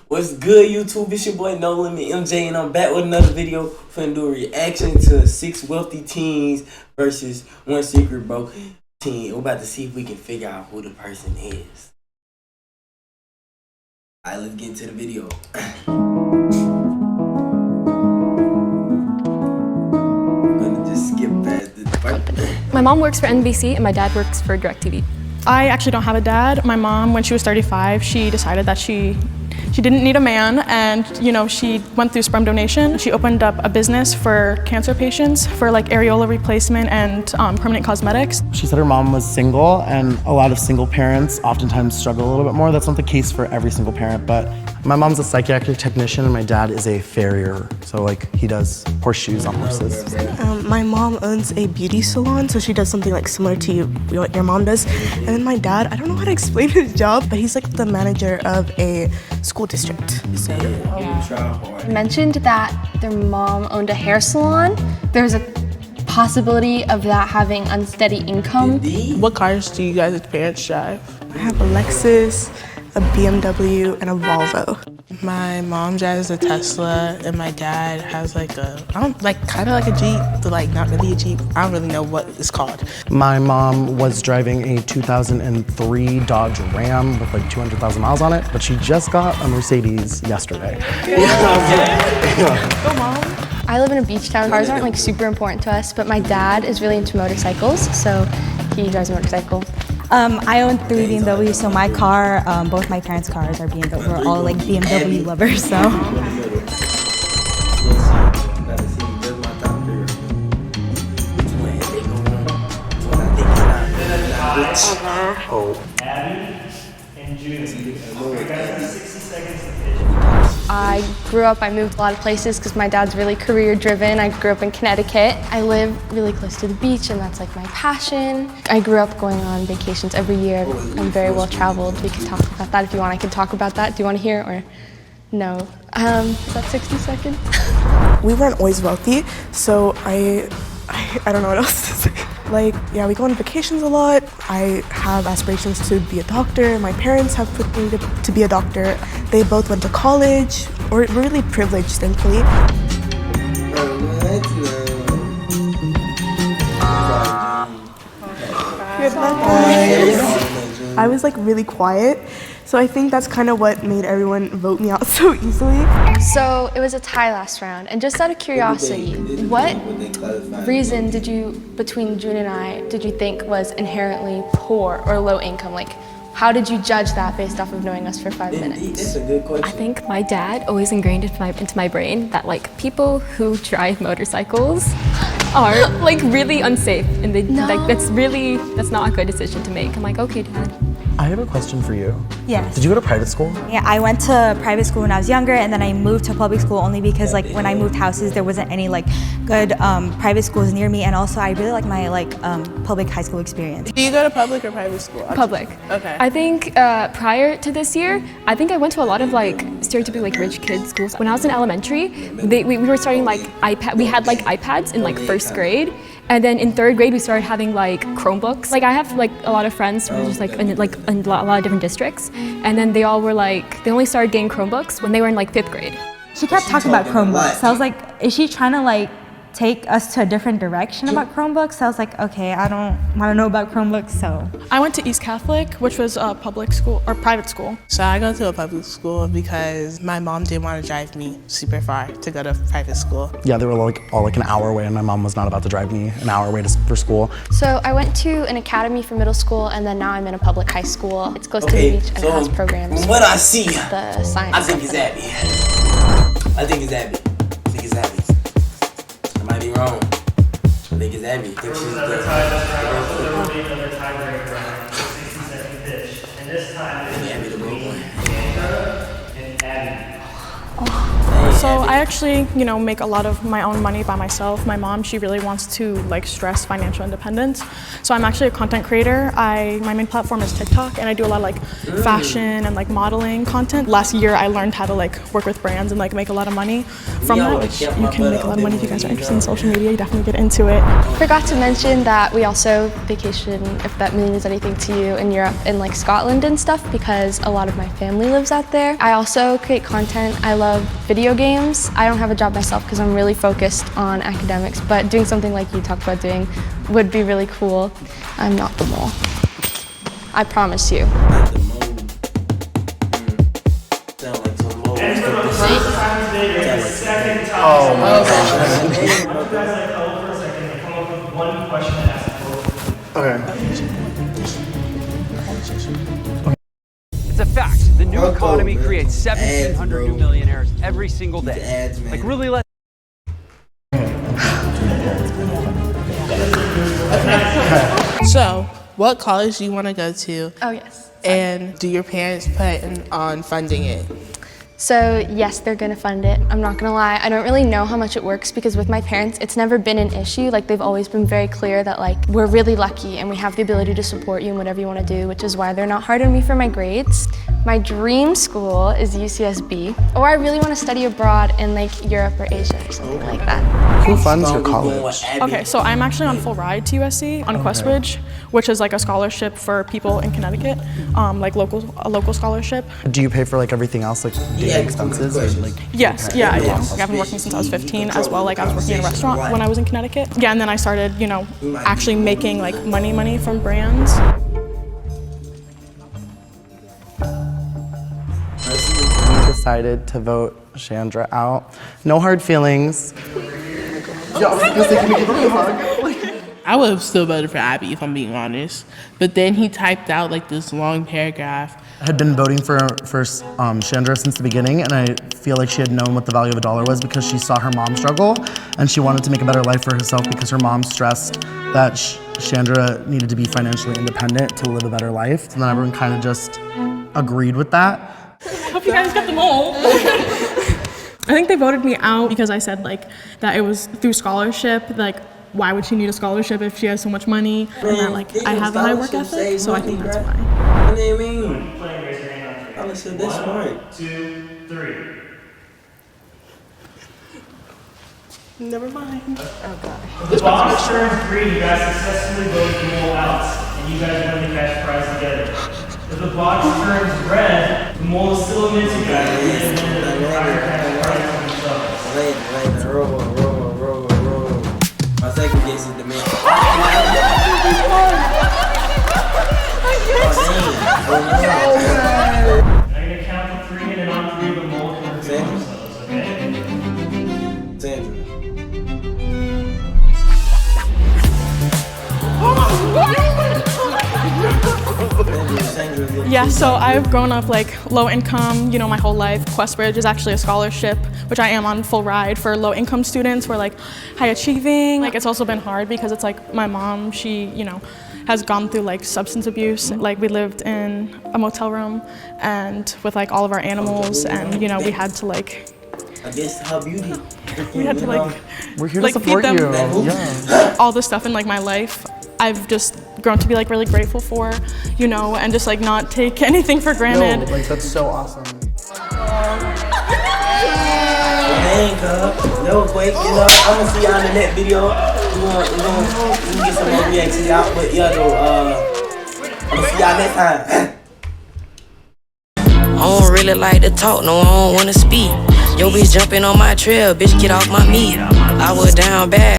What's good, YouTube? It's your boy No Limit MJ, and I'm back with another video. Finna do a reaction to 6 wealthy teens versus 1 secret broke teen. We're about to see if we can figure out who the person is. Alright, let's get into the video. I'm gonna just skip past this part. My mom works for NBC and my dad works for DirecTV. I actually don't have a dad. My mom, when she was 35, she decided that she didn't need a man, and she went through sperm donation. She opened up a business for cancer patients for like areola replacement and permanent cosmetics. She said her mom was single, and a lot of single parents oftentimes struggle a little bit more. That's not the case for every single parent, but my mom's a psychiatric technician and my dad is a farrier. So like he does horseshoes on horses. My mom owns a beauty salon, so she does something like similar to what your mom does. And then my dad, I don't know how to explain his job, but he's like the manager of a school district. So. Mentioned that their mom owned a hair salon. There's a possibility of that having unsteady income. What cars do you guys' parents drive? I have a Lexus, a BMW, and a Volvo. My mom drives a Tesla, and my dad has kind of like a Jeep, but like not really a Jeep. I don't really know what it's called. My mom was driving a 2003 Dodge Ram with like 200,000 miles on it, but she just got a Mercedes yesterday. Go, Mom. I live in a beach town. Cars aren't like super important to us, but my dad is really into motorcycles, so he drives a motorcycle. I own 3 BMWs, so my car, both my parents' cars are BMW. We're all like BMW lovers, so. I moved a lot of places because my dad's really career driven. I grew up in Connecticut. I live really close to the beach and that's like my passion. I grew up going on vacations every year. I'm very well traveled. We can talk about that if you want. I can talk about that. Do you want to hear it or no? Is that 60 seconds? We weren't always wealthy, so I don't know what else to say. Like, yeah, we go on vacations a lot. I have aspirations to be a doctor. My parents have put me to be a doctor. They both went to college. We're really privileged, thankfully. I was like really quiet, so I think that's kind of what made everyone vote me out so easily. So it was a tie last round, and just out of curiosity, what reason between June and I, did you think was inherently poor or low income? Like, how did you judge that based off of knowing us for 5 minutes? That's a good question. I think my dad always ingrained into my brain that like people who drive motorcycles are like really unsafe, and that's not a good decision to make. I'm like, okay, Dad. I have a question for you. Yes. Did you go to private school? Yeah, I went to private school when I was younger, and then I moved to public school only because like when I moved houses, there wasn't any like good private schools near me, and also I really like my public high school experience. Do you go to public or private school? Public. Okay. I think prior to this year, I think I went to a lot of like stereotypically like rich kids schools. When I was in elementary, we were starting like we had like iPads in like 1st grade. And then in 3rd grade, we started having like Chromebooks. Like I have like a lot of friends who were just like in a lot of different districts. And then they all were like, they only started getting Chromebooks when they were in like 5th grade. She kept talking about Chromebooks. I was like, is she trying to like take us to a different direction about Chromebooks? I was like, okay, I don't know about Chromebooks, so. I went to East Catholic, which was a public school or private school. So I go to a public school because my mom didn't want to drive me super far to go to private school. Yeah, they were all like an hour away, and my mom was not about to drive me an hour away for school. So I went to an academy for middle school, and then now I'm in a public high school. It's close to the beach and it has programs. From what I see, The science. I think it's Abby. I think it's Abby. I might be wrong. I think it's Abby. I think she's There will be another tiebreaker round, 60-second pitch. And this time it's between Sandra and Abby. So I actually, make a lot of my own money by myself. My mom, she really wants to stress financial independence. So I'm actually a content creator. My main platform is TikTok, and I do a lot of fashion and modeling content. Last year I learned how to work with brands and make a lot of money from that, which you can make a lot of money if you guys are interested in social media. You definitely get into it. Forgot to mention that we also vacation, if that means anything to you, in Europe and Scotland and stuff, because a lot of my family lives out there. I also create content. I love video games. I don't have a job myself because I'm really focused on academics, but doing something like you talked about doing would be really cool. I'm not the mole. I promise you. Oh my gosh. You guys hold for a second and come up with one question to ask both. Okay. It's a fact. The new economy creates 1,700 new millionaires every single day. Really let. So, what college do you want to go to? Oh, yes. And do your parents plan on funding it? So yes, they're gonna fund it. I'm not gonna lie, I don't really know how much it works because with my parents, it's never been an issue. They've always been very clear that we're really lucky and we have the ability to support you in whatever you wanna do, which is why they're not hard on me for my grades. My dream school is UCSB, or I really wanna study abroad in Europe or Asia or something like that. Who funds your college? Okay, so I'm actually on full ride to USC on Questbridge, which is a scholarship for people in Connecticut, a local scholarship. Do you pay for everything else, daily expenses? Yes, yeah, I do. I've been working since I was 15 as well. I was working in a restaurant when I was in Connecticut. Yeah, and then I started, actually making money from brands. We decided to vote Chandra out. No hard feelings. I would have still voted for Abby if I'm being honest. But then he typed out this long paragraph. I had been voting for Chandra since the beginning, and I feel like she had known what the value of $1 was because she saw her mom struggle, and she wanted to make a better life for herself because her mom stressed that Chandra needed to be financially independent to live a better life. And then everyone kind of just agreed with that. I hope you guys got them all. I think they voted me out because I said that it was through scholarship. Why would she need a scholarship if she has so much money? And that I have a high work ethic, so I think that's why. What do you mean? Playing, raise your hand on three. I said that's smart. 1, 2, 3. Never mind. The box turns green. You guys successfully voted the mole out, and you guys win the cash prize together. If the box turns red, the mole is still against you guys. You get the entire cash prize for themselves. Wait, roll. My second guess is the man. I'm gonna count to 3, and then on 3, the mole can reveal themselves. Okay? Sandra. Yeah, so I've grown up low income, my whole life. Questbridge is actually a scholarship, which I am on full ride for low income students. We're high achieving. It's also been hard because it's my mom, she, has gone through substance abuse. We lived in a motel room and with all of our animals, and we had to I guess how beauty. we had to We're here to feed support them you. Yeah. all this stuff in my life. I've just grown to be really grateful for, and just not take anything for granted. No, that's so awesome. Dang, cuz. That was quick. I'm gonna see y'all in the next video. We can get some more reactions out, but yeah, though, I'm gonna see y'all next time. I don't really like to talk, no, I don't wanna speak. Yo, bitch jumping on my trail, bitch, get off my meat. I was down bad.